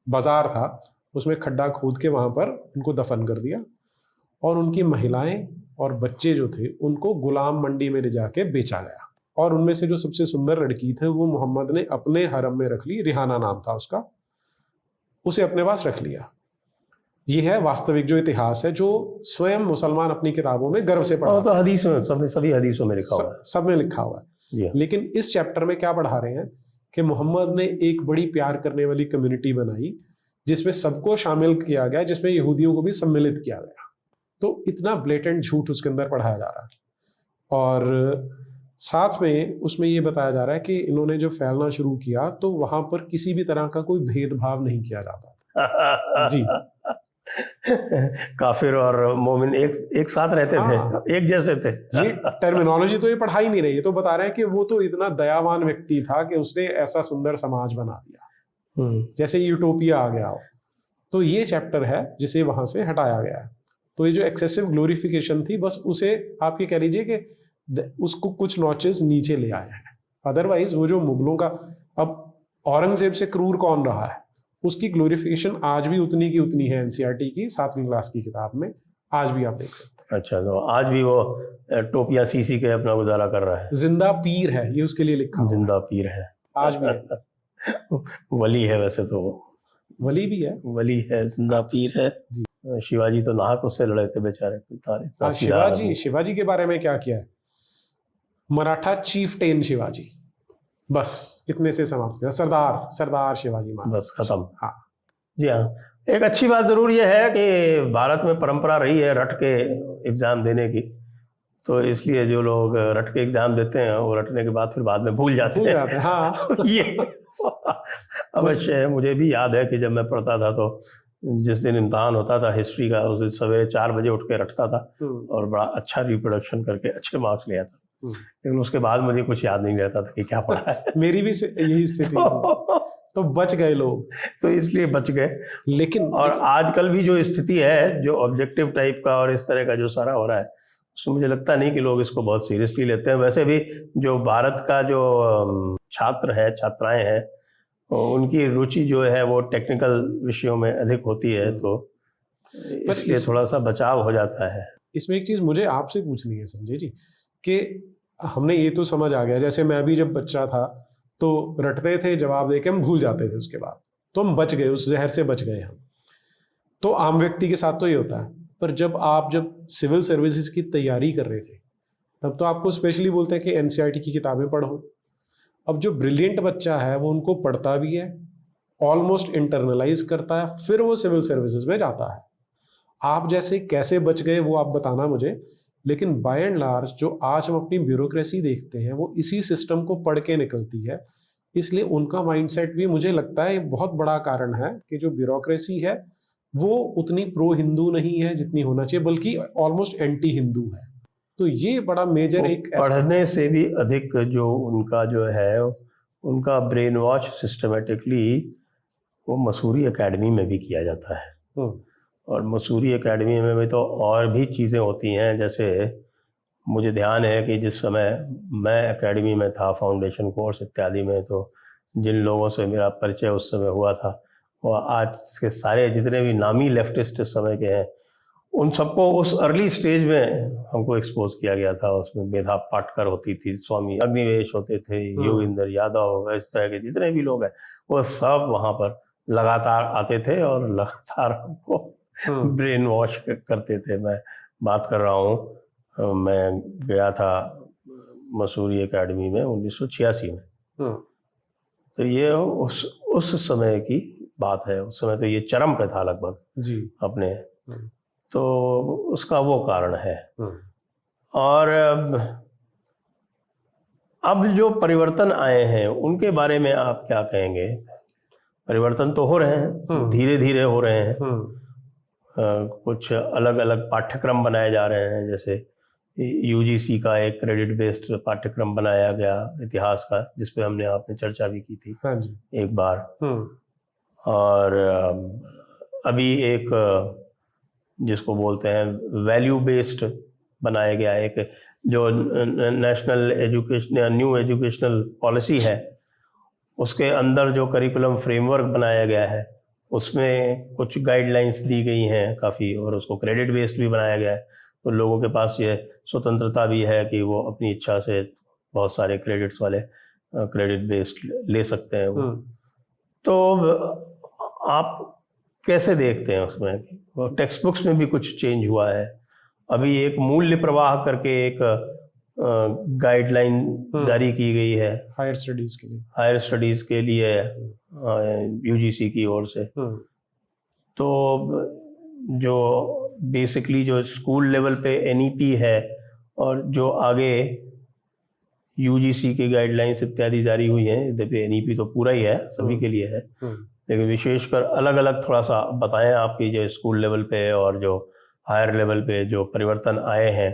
बाजार था उसमें खड्डा खोद के वहां पर उनको दफन कर दिया। और उनकी महिलाएं और बच्चे जो थे उनको गुलाम मंडी में ले जाके बेचा गया। और उनमें से जो सबसे सुंदर लड़की थी वो मोहम्मद ने अपने हरम में रख ली, रिहाना नाम था उसका। उसे अपने पास रख लिया। ये है वास्तविक जो इतिहास है, जो स्वयं मुसलमान अपनी किताबों में गर्व से पढ़ा। और तो हदीस में सभी हदीसों में लिखा हुआ है, सब में लिखा हुआ है। जी हाँ। लेकिन इस चैप्टर में क्या पढ़ा रहे हैं कि मोहम्मद ने एक बड़ी प्यार करने वाली कम्युनिटी बनाई जिसमें सबको शामिल किया गया, जिसमें यहूदियों को भी सम्मिलित किया गया। तो इतना ब्लेटेंट झूठ उसके अंदर पढ़ाया जा रहा है। और साथ में उसमें ये बताया जा रहा है कि इन्होंने जब फैलना शुरू किया तो वहां पर किसी भी तरह का कोई भेदभाव नहीं किया जाता जी। काफिर और मोमिन एक साथ रहते थे, एक जैसे थे। ये टर्मिनोलॉजी तो ये पढ़ा ही नहीं रही है, तो बता रहे हैं कि वो तो इतना दयावान व्यक्ति था कि उसने ऐसा सुंदर समाज बना दिया, जैसे यूटोपिया आ गया हो। तो ये चैप्टर है जिसे वहां से हटाया गया है। तो ये जो एक्सेसिव ग्लोरिफिकेशन थी, बस उसे आप ये कह लीजिए कि उसको कुछ नॉचेस नीचे ले आया है। अदरवाइज वो जो मुगलों का, अब औरंगजेब से क्रूर कौन रहा है, उसकी ग्लोरिफिकेशन आज भी उतनी की उतनी है। एनसीईआरटी की 7वीं क्लास की किताब में आज भी आप देख सकते हैं। अच्छा, तो आज भी वो टोपियां सी के अपना गुजारा कर रहा है। जिंदा पीर है, ये उसके लिए लिखा हुआ है। जिंदा पीर है, आज भी है। वली है वैसे तो, वली भी है, वली है, जिंदा पीर है जी। शिवाजी तो नाहक उससे लड़े थे बेचारे। इतना शिवाजी के बारे में क्या किया है, मराठा चीफटेन शिवाजी, बस इतने से समाप्त किया। सरदार शिवाजी महाराज, बस खत्म। हाँ जी हाँ। एक अच्छी बात जरूर यह है कि भारत में परंपरा रही है रट के एग्जाम देने की, तो इसलिए जो लोग रट के एग्जाम देते हैं वो रटने के बाद फिर बाद में भूल जाते हैं। हाँ। तो ये अवश्य है। मुझे भी याद है कि जब मैं पढ़ता था तो जिस दिन इम्तहान होता था हिस्ट्री का, उस दिन सवेरे 4 बजे उठ के रटता था और बड़ा अच्छा रिप्रोडक्शन करके अच्छे मार्क्स ले आता। लेकिन उसके बाद मुझे कुछ याद नहीं रहता था कि क्या पढ़ा है। मेरी भी यही स्थिति थी। तो बच गए लोग, तो इसलिए बच गए। लेकिन आजकल भी जो स्थिति है, जो ऑब्जेक्टिव टाइप का और इस तरह का जो सारा हो रहा है, उसमें मुझे लगता नहीं कि लोग इसको बहुत सीरियसली लेते हैं। वैसे भी जो भारत का जो छात्र है, छात्राएं हैं, उनकी रुचि जो है वो टेक्निकल विषयों में अधिक होती है, तो इसलिए थोड़ा सा बचाव हो जाता है। इसमें एक चीज मुझे आपसे पूछनी है संजय जी, कि हमने ये तो समझ आ गया, जैसे मैं भी जब बच्चा था तो रटते थे, जवाब देके हम भूल जाते थे, उसके बाद तो हम बच गए, उस जहर से बच गए हम। तो आम व्यक्ति के साथ तो ये होता है, पर जब सिविल सर्विसेज की तैयारी कर रहे थे तब तो आपको स्पेशली बोलते हैं कि एनसीईआरटी की किताबें पढ़ो। अब जो ब्रिलियंट बच्चा है वो उनको पढ़ता भी है, ऑलमोस्ट इंटरनलाइज करता है, फिर वो सिविल सर्विसेज में जाता है। आप जैसे कैसे बच गए वो आप बताना मुझे, लेकिन बाय एंड लार्ज जो आज हम अपनी ब्यूरोक्रेसी देखते हैं वो इसी सिस्टम को पढ़ के निकलती है। इसलिए उनका माइंडसेट भी मुझे लगता है बहुत बड़ा कारण है कि जो ब्यूरोक्रेसी है वो उतनी प्रो हिंदू नहीं है जितनी होना चाहिए, बल्कि ऑलमोस्ट एंटी हिंदू है। तो ये बड़ा मेजर एक पढ़ने से भी अधिक जो उनका जो है उनका ब्रेन वॉश सिस्टमेटिकली वो मसूरी एकेडमी में भी किया जाता है। और मसूरी एकेडमी में भी तो और भी चीज़ें होती हैं। जैसे मुझे ध्यान है कि जिस समय मैं एकेडमी में था, फाउंडेशन कोर्स इत्यादि में, तो जिन लोगों से मेरा परिचय उस समय हुआ था वो आज के सारे जितने भी नामी लेफ्टिस्ट इस समय के हैं उन सबको उस अर्ली स्टेज में हमको एक्सपोज किया गया था। उसमें मेधा पाटकर होती थी, स्वामी अग्निवेश होते थे, योगेंद्र यादव, इस तरह के जितने भी लोग हैं वो सब वहाँ पर लगातार आते थे और लगातार हमको ब्रेन वॉश करते थे। मैं बात कर रहा हूँ, मैं गया था मसूरी एकेडमी में 1986 में। तो ये उस समय की बात है। उस समय तो ये चरम पे था लगभग जी अपने, तो उसका वो कारण है। और अब जो परिवर्तन आए हैं उनके बारे में आप क्या कहेंगे? परिवर्तन तो हो रहे हैं, धीरे धीरे हो रहे हैं। कुछ अलग अलग पाठ्यक्रम बनाए जा रहे हैं, जैसे यूजीसी का एक क्रेडिट बेस्ड पाठ्यक्रम बनाया गया इतिहास का, जिस पे हमने आपने चर्चा भी की थी हाँ जी एक बार। और अभी एक जिसको बोलते हैं वैल्यू बेस्ड बनाया गया, एक जो national education new educational policy है उसके अंदर जो करिकुलम फ्रेमवर्क बनाया गया है उसमें कुछ गाइडलाइंस दी गई हैं काफ़ी, और उसको क्रेडिट बेस्ड भी बनाया गया है। तो लोगों के पास ये स्वतंत्रता भी है कि वो अपनी इच्छा से बहुत सारे क्रेडिट्स वाले क्रेडिट बेस्ड ले सकते हैं वो। तो आप कैसे देखते हैं उसमें? टेक्स्ट बुक्स में भी कुछ चेंज हुआ है, अभी एक मूल्य प्रवाह करके एक गाइडलाइन जारी की गई है हायर स्टडीज के लिए, हायर स्टडीज के लिए यूजीसी की ओर से। तो जो बेसिकली जो स्कूल लेवल पे एनईपी है और जो आगे यूजीसी की गाइडलाइंस इत्यादि जारी हुई हैं, यद्यपि एनईपी तो पूरा ही है, सभी के लिए है, लेकिन विशेषकर अलग अलग थोड़ा सा बताएं आपकी जो स्कूल लेवल पे और जो हायर लेवल पे जो परिवर्तन आए हैं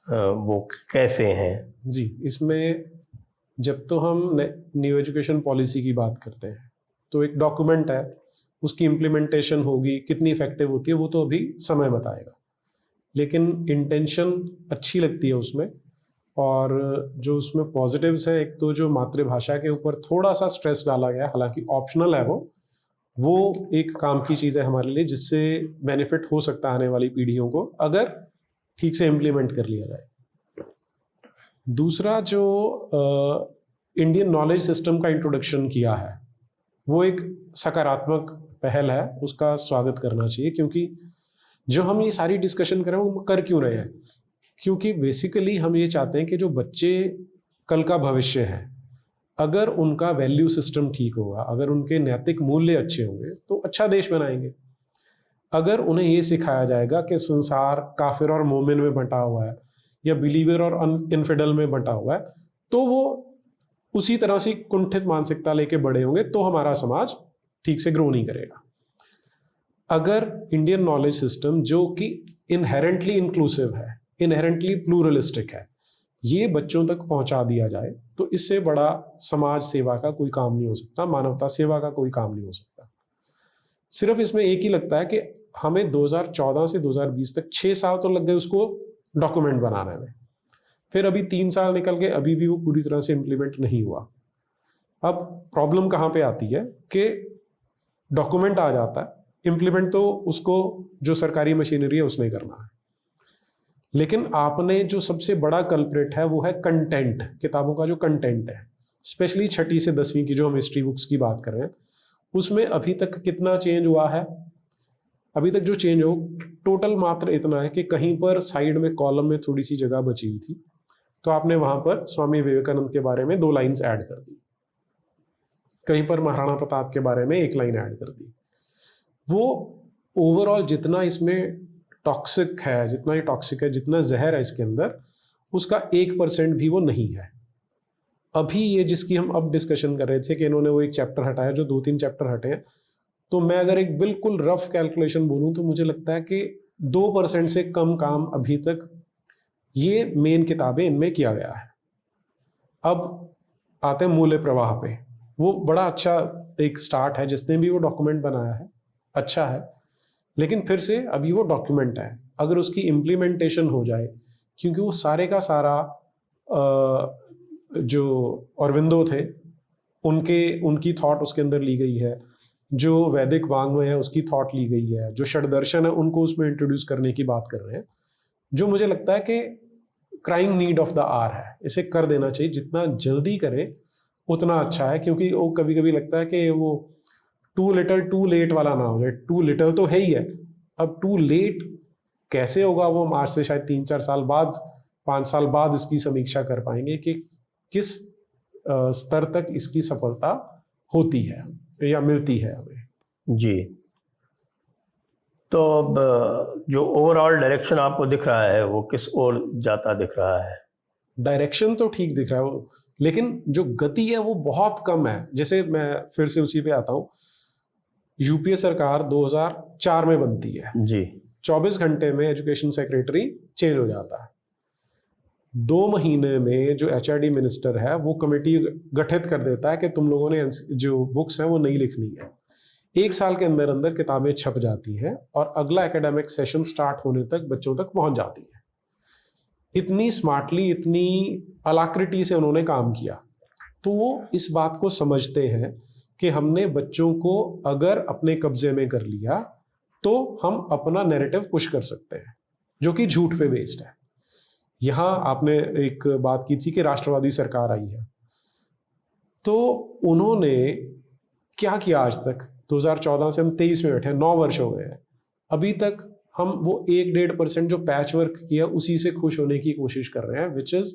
वो कैसे हैं? जी, इसमें जब तो हम न्यू एजुकेशन पॉलिसी की बात करते हैं तो एक डॉक्यूमेंट है, उसकी इम्प्लीमेंटेशन होगी, कितनी इफेक्टिव होती है वो तो अभी समय बताएगा, लेकिन इंटेंशन अच्छी लगती है उसमें। और जो उसमें पॉजिटिव्स हैं, एक तो जो मातृभाषा के ऊपर थोड़ा सा स्ट्रेस डाला गया, हालांकि ऑप्शनल है वो एक काम की चीज़ है हमारे लिए, जिससे बेनिफिट हो सकता है आने वाली पीढ़ियों को अगर ठीक से इम्प्लीमेंट कर लिया जाए। दूसरा, जो इंडियन नॉलेज सिस्टम का इंट्रोडक्शन किया है वो एक सकारात्मक पहल है, उसका स्वागत करना चाहिए, क्योंकि जो हम ये सारी डिस्कशन कर रहे हैं वो कर क्यों रहे हैं? क्योंकि बेसिकली हम ये चाहते हैं कि जो बच्चे कल का भविष्य है, अगर उनका वैल्यू सिस्टम ठीक होगा, अगर उनके नैतिक मूल्य अच्छे होंगे तो अच्छा देश बनाएंगे। अगर उन्हें ये सिखाया जाएगा कि संसार काफिर और मोमिन में बंटा हुआ है या बिलीवर और इनफिडल में बंटा हुआ है, तो वो उसी तरह से कुंठित मानसिकता लेके बड़े होंगे, तो हमारा समाज ठीक से ग्रो नहीं करेगा। अगर इंडियन नॉलेज सिस्टम, जो कि इनहेरेंटली इंक्लूसिव है, इनहेरेंटली प्लूरलिस्टिक है, ये बच्चों तक पहुंचा दिया जाए तो इससे बड़ा समाज सेवा का कोई काम नहीं हो सकता, मानवता सेवा का कोई काम नहीं हो सकता। सिर्फ इसमें एक ही लगता है कि हमें 2014 से 2020 तक 6 साल तो लग गए उसको डॉक्यूमेंट बनाने में, फिर अभी 3 साल निकल गए, अभी भी वो पूरी तरह से इम्प्लीमेंट नहीं हुआ। अब प्रॉब्लम कहाँ पे आती है कि डॉक्यूमेंट आ जाता है, इम्प्लीमेंट तो उसको जो सरकारी मशीनरी है उसने करना है, लेकिन आपने जो सबसे बड़ा कल्प्रिट है वो है कंटेंट, किताबों का जो कंटेंट है, स्पेशली 6ठी से 10वीं की जो हम हिस्ट्री बुक्स की बात कर रहे हैं, उसमें अभी तक कितना चेंज हुआ है? अभी तक जो चेंज हो टोटल मात्र इतना है कि कहीं पर साइड में कॉलम में थोड़ी सी जगह बची हुई थी, तो आपने वहां पर स्वामी विवेकानंद के बारे में 2 लाइन्स ऐड कर दी, कहीं पर महाराणा प्रताप के बारे में 1 लाइन ऐड कर दी। वो ओवरऑल जितना इसमें टॉक्सिक है, जितना ये टॉक्सिक है, जितना जहर है इसके अंदर, उसका 1% भी वो नहीं है। अभी ये जिसकी हम अब डिस्कशन कर रहे थे कि इन्होंने वो एक चैप्टर हटाया, जो 2-3 चैप्टर हटे हैं, तो मैं अगर एक बिल्कुल रफ कैलकुलेशन बोलूं तो मुझे लगता है कि 2% से कम काम अभी तक ये मेन किताबें इनमें किया गया है। अब आते हैं मूल्य प्रवाह पे, वो बड़ा अच्छा एक स्टार्ट है, जिसने भी वो डॉक्यूमेंट बनाया है अच्छा है, लेकिन फिर से अभी वो डॉक्यूमेंट है, अगर उसकी इम्प्लीमेंटेशन हो जाए, क्योंकि वो सारे का सारा जो अरविंदो थे उनकी थॉट उसके अंदर ली गई है, जो वैदिक वाङ्मय है उसकी थॉट ली गई है, जो षड्दर्शन है उनको उसमें इंट्रोड्यूस करने की बात कर रहे हैं, जो मुझे लगता है कि crying need of the hour है, इसे कर देना चाहिए, जितना जल्दी करें उतना अच्छा है, क्योंकि वो कभी कभी लगता है कि वो टू लिटल टू लेट वाला ना हो जाए। टू लिटल तो है ही है, अब टू लेट कैसे होगा वो हम आज से शायद 3-4 साल बाद, 5 साल बाद इसकी समीक्षा कर पाएंगे कि किस स्तर तक इसकी सफलता होती है या मिलती है हमें। जी, तो अब जो ओवरऑल डायरेक्शन आपको दिख रहा है वो किस ओर जाता दिख रहा है? डायरेक्शन तो ठीक दिख रहा है वो, लेकिन जो गति है वो बहुत कम है। जैसे मैं फिर से उसी पे आता हूँ, यूपीए सरकार 2004 में बनती है जी, 24 घंटे में एजुकेशन सेक्रेटरी चेंज हो जाता है, 2 महीने में जो एचआरडी मिनिस्टर है वो कमेटी गठित कर देता है कि तुम लोगों ने जो बुक्स हैं वो नहीं लिखनी है। 1 साल के अंदर अंदर किताबें छप जाती हैं और अगला एकेडमिक सेशन स्टार्ट होने तक बच्चों तक पहुंच जाती है। इतनी स्मार्टली, इतनी अलाक्रिटी से उन्होंने काम किया, तो वो इस बात को समझते हैं कि हमने बच्चों को अगर अपने कब्जे में कर लिया तो हम अपना नैरेटिव पुश कर सकते हैं, जो कि झूठ पे बेस्ड है। यहां आपने एक बात की थी कि राष्ट्रवादी सरकार आई है, तो उन्होंने क्या किया आज तक? 2014 से हम 23 में बैठे हैं, 9 वर्ष हो गए हैं। अभी तक हम वो 1-1.5% जो पैच वर्क किया उसी से खुश होने की कोशिश कर रहे हैं, विच इज,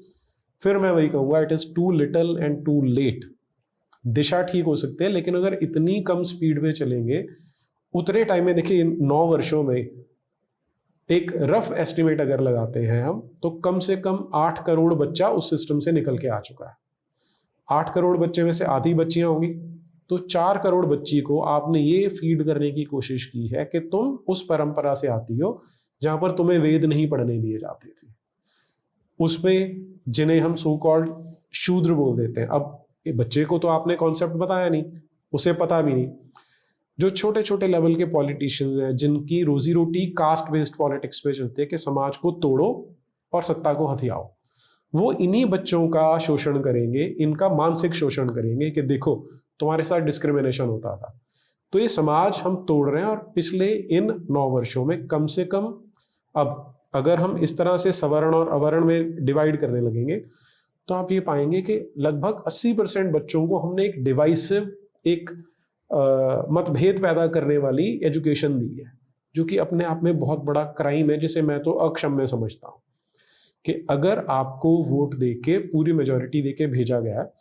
फिर मैं वही कहूंगा, it is too little and too late. दिशा ठीक हो सकती है, लेकिन अगर इतनी कम स्पीड में चलेंगे उतने टाइम में, देखिए 9 वर्षों में एक रफ एस्टिमेट अगर लगाते हैं हम, तो कम से कम 8 करोड़ बच्चा उस सिस्टम से निकल के आ चुका है। 8 करोड़ बच्चे में से आधी बच्चियां होंगी, तो 4 करोड़ बच्ची को आपने ये फीड करने की कोशिश की है कि तुम उस परंपरा से आती हो जहां पर तुम्हें वेद नहीं पढ़ने दिए जाते थे, उसमें जिन्हें हम सो कॉल्ड शूद्र बोल देते हैं। अब ये बच्चे को तो आपने कॉन्सेप्ट बताया नहीं, उसे पता भी नहीं। जो छोटे छोटे लेवल के पॉलिटिशियंस हैं जिनकी रोजी रोटी कास्ट बेस्ड पॉलिटिक्स पे चलती है कि समाज को तोड़ो और सत्ता को हथियाओ, वो इन्हीं बच्चों का शोषण करेंगे, इनका मानसिक शोषण करेंगे कि देखो तुम्हारे साथ डिस्क्रिमिनेशन होता था। तो ये समाज हम तोड़ रहे हैं, और पिछले इन 9 वर्षों में कम से कम, अब अगर हम इस तरह से सवर्ण और अवर्ण में डिवाइड करने लगेंगे तो आप ये पाएंगे कि लगभग 80% बच्चों को हमने एक डिवाइसिव, एक मतभेद पैदा करने वाली एजुकेशन दी है, जो कि अपने आप में बहुत बड़ा क्राइम है, जिसे मैं तो अक्षम्य समझता हूं। कि अगर आपको वोट देके, पूरी मेजॉरिटी देके भेजा गया है,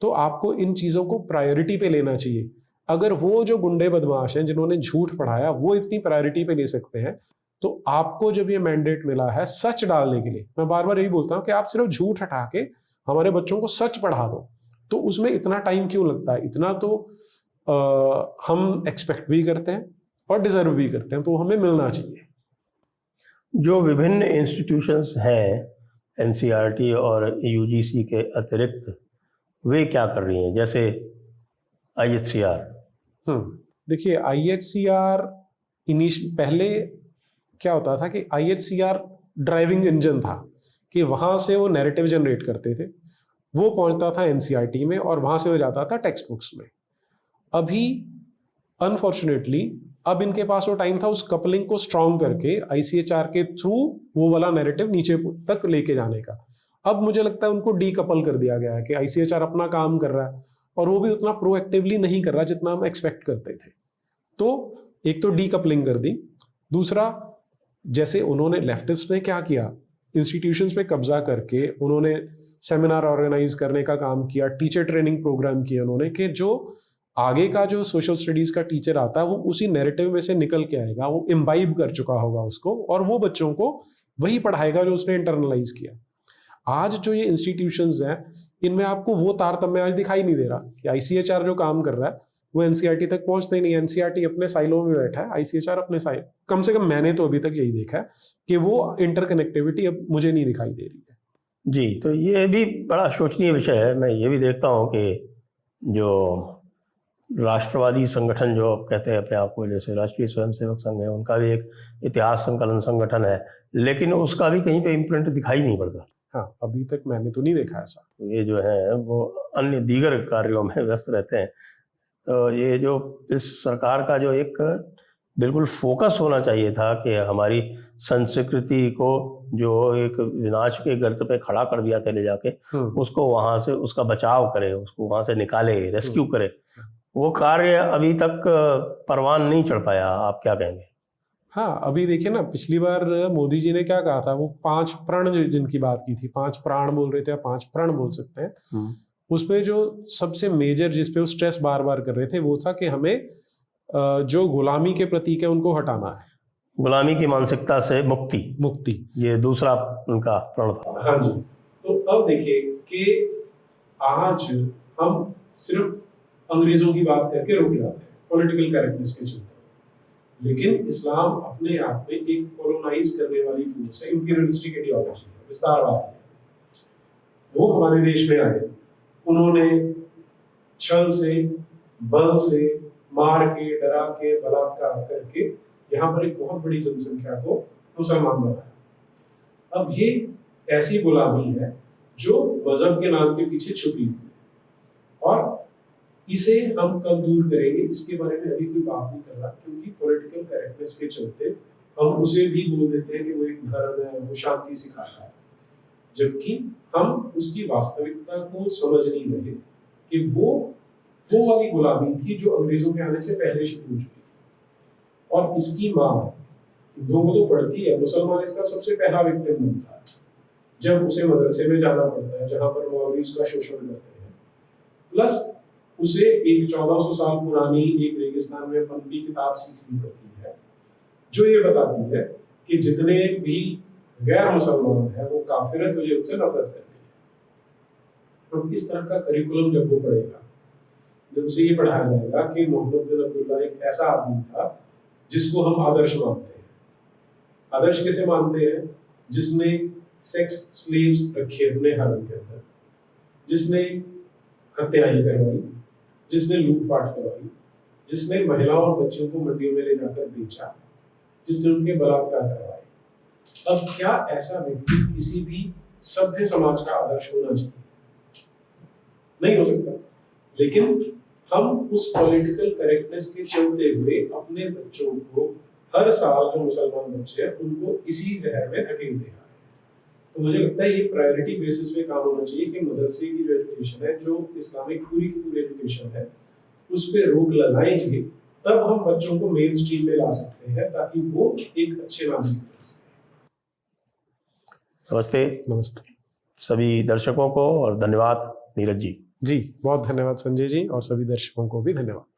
तो आपको इन चीजों को प्रायोरिटी पे लेना चाहिए। अगर वो जो गुंडे बदमाश हैं जिन्होंने झूठ पढ़ाया वो इतनी प्रायोरिटी पे ले सकते हैं, तो आपको जब ये मैंडेट मिला है सच डालने के लिए, मैं बार बार यही बोलता हूं कि आप सिर्फ झूठ हटा के हमारे बच्चों को सच पढ़ा दो, तो उसमें इतना टाइम क्यों लगता है? इतना तो हम एक्सपेक्ट भी करते हैं और डिजर्व भी करते हैं, तो हमें मिलना चाहिए। जो विभिन्न इंस्टीट्यूशंस हैं एनसीईआरटी और यूजीसी के अतिरिक्त, वे क्या कर रही हैं? जैसे आईएचसीआर। देखिए आईएचसीआर पहले क्या होता था कि आईएचसीआर ड्राइविंग इंजन था, कि वहां से वो नैरेटिव जनरेट करते थे, वो पहुंचता था एनसीईआरटी में और वहां से वो जाता था टेक्स्ट बुक्स में। अभी अनफॉर्चुनेटली अब इनके पास वो टाइम था उस कपलिंग को स्ट्रॉन्ग करके आईसीएचआर के थ्रू वो वाला नैरेटिव नीचे तक लेके जाने का। अब मुझे लगता है उनको डीकपल कर दिया गया है कि आईसीएचआर अपना काम कर रहा है और वो भी उतना प्रोएक्टिवली नहीं कर रहा जितना हम एक्सपेक्ट करते थे। तो एक तो डीकपलिंग कर दी, दूसरा जैसे उन्होंने, लेफ्टिस्ट ने क्या किया, इंस्टीट्यूशंस पे कब्जा करके उन्होंने सेमिनार ऑर्गेनाइज करने का काम किया, टीचर ट्रेनिंग प्रोग्राम किया उन्होंने, कि जो आगे का जो सोशल स्टडीज का टीचर आता है वो उसी नैरेटिव में से निकल के आएगा, वो इम्बाइब कर चुका होगा उसको, और वो बच्चों को वही पढ़ाएगा जो उसने इंटरनलाइज किया। आज जो ये इंस्टीट्यूशंस हैं इनमें आपको वो तारतम्य आज दिखाई नहीं दे रहा कि आईसीएचआर जो काम कर रहा है वो एनसीईआरटी तक पहुंचते ही नहीं। एनसीईआरटी अपने साइलो में बैठा है, आईसीएचआर अपने साइलो, कम से कम मैंने तो अभी तक यही देखा है कि वो इंटरकनेक्टिविटी अब मुझे नहीं दिखाई दे रही है। जी, तो ये भी बड़ा शोचनीय विषय है। मैं ये भी देखता हूँ कि जो राष्ट्रवादी संगठन जो कहते हैं अपने आप को, जैसे राष्ट्रीय स्वयंसेवक संघ है, उनका भी एक इतिहास संकलन संगठन है, लेकिन उसका भी कहीं पे इम्प्रिंट दिखाई नहीं पड़ता। हाँ, अभी तक मैंने तो नहीं देखा ऐसा। ये जो है वो अन्य दीगर कार्यों में व्यस्त रहते हैं। तो ये जो इस सरकार का जो एक बिल्कुल फोकस होना चाहिए था कि हमारी संस्कृति को जो एक विनाश के गर्त पे खड़ा कर दिया था ले जाके, उसको वहां से उसका बचाव करे, उसको वहां से निकाले, रेस्क्यू करे, वो कार्य अभी तक परवान नहीं चढ़ पाया। आप क्या कहेंगे? हाँ, अभी देखिए ना, पिछली बार मोदी जी ने क्या कहा था, वो 5 प्रण जिनकी बात की थी, 5 प्राण बोल रहे थे, 5 प्रण बोल सकते हैं, उसमें जो सबसे मेजर जिसपे वो स्ट्रेस बार बार कर रहे थे वो था कि हमें जो गुलामी के प्रतीक है उनको हटाना है, गुलामी की मानसिकता से मुक्ति, ये दूसरा उनका प्रण था। हाँ जी। तो अब देखिए कि आज हम सिर्फ अंग्रेजों की बात करके रुक जाते हैं पॉलिटिकल करेक्टनेस के चलते, लेकिन इस्लाम अपने आप में एक कोलोनाइज करने वाली फोर्स है, इंपीरियलिस्टिक आइडियोलॉजी है, विस्तारवाद है। वो हमारे देश में आए, उन्होंने छल से, बल से, मार के, डरा के, बलात्कार करके यहाँ पर एक बहुत बड़ी जनसंख्या को मुसलमान बनाया। अब ये ऐसी गुलामी है जो मजहब के नाम के पीछे छुपी हुई है, और इसे हम कब दूर करेंगे इसके बारे में अभी कोई बात नहीं कर रहा, क्योंकि पॉलिटिकल करेक्टनेस के चलते हम उसे भी बोल देते हैं कि वो एक धर्म है, वो शांति सिखाता है, जबकि हम उसकी वास्तविकता को समझ नहीं रहे कि वो वो वाली गुलामी थी जो अंग्रेजों के आने से पहले शुरू हो चुकी थी। और इसकी माँ दो को तो पढ़ती है, मुसलमान इसका सबसे पहला विक्टिम बनता है जब उसे मदरसे में जाना पड़ता है जहां पर मौलवी उसका शोषण करते हैं। प्लस उसे एक 1400 साल पुरानी एक रेगिस्तान में पनपी किताब सीखनी पड़ती है जो ये बताती है कि जितने भी गैर मुसलमान है वो काफिर है, तुझे उनसे नफरत करनी है। तो इस तरह का करिकुलम जब वो पढ़ेगा, जब उसे ये पढ़ाया जाएगा कि मोहम्मद बिन अब्दुल्ला एक ऐसा आदमी था जिसको हम आदर्श मानते हैं। आदर्श किसे मानते हैं? जिसने सेक्स स्लेव्स रखे अपने हरम के अंदर, जिसने हत्याएं करवाई, जिसने लूटपाट करवाई, जिसने महिलाओं और बच्चों को मंडियों में ले जाकर बेचा, जिसने उनके बलात्कार करवाए। अब क्या ऐसा व्यक्ति किसी भी सभ्य समाज का आदर्श होना चाहिए? नहीं हो सकता। लेकिन हम उस पॉलिटिकल करेक्टनेस के चलते हुए अपने बच्चों को हर साल जो मुसलमान बच्चे हैं उनको इसी जहर में धकेल दे रहे हैं। तो मुझे लगता है ये प्रायोरिटी बेसिस पे काम होना चाहिए कि मदरसे की जो एजुकेशन है, जो इस्लामिक पूरी की पूरी एजुकेशन है, उस पे रोक लगाएंगे तब हम बच्चों को मेन स्ट्रीम में ला सकते हैं ताकि वो एक अच्छे नागरिक बन सकें। नमस्ते। नमस्ते सभी दर्शकों को और धन्यवाद नीरज जी। जी, बहुत धन्यवाद संजय जी, और सभी दर्शकों को भी धन्यवाद।